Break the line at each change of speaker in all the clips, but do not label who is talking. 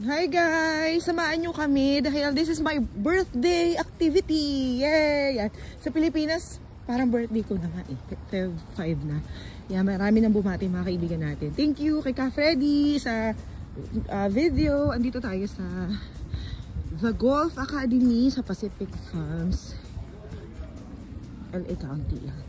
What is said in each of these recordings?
Hi guys! Samahan nyo kami dahil this is my birthday activity! Yay! Yan. Sa Pilipinas, parang birthday ko na nga eh. Feb 5 na. Yan, marami nang bumati mga kaibigan natin. Thank you kay Ka Freddy sa video. Andito tayo sa The Golf Academy sa Pacific Farms, LA County. Yan.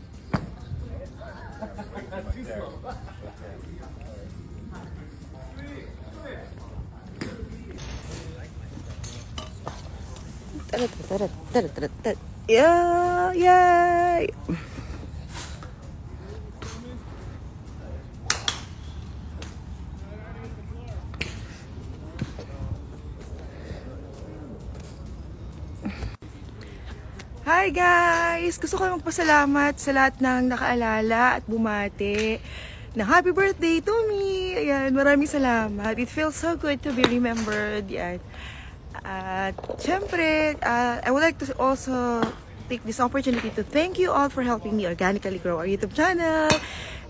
Yeah, yay! Hi guys! Gusto ko magpasalamat sa lahat ng nakaalala at bumati na happy birthday to me! Ayan, maraming salamat. It feels so good to be remembered. Yan. At syempre, I would like to also take this opportunity to thank you all for helping me organically grow our YouTube channel.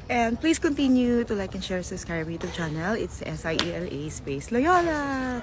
And please continue to like and share, subscribe our YouTube channel. It's SIELA space Loyola.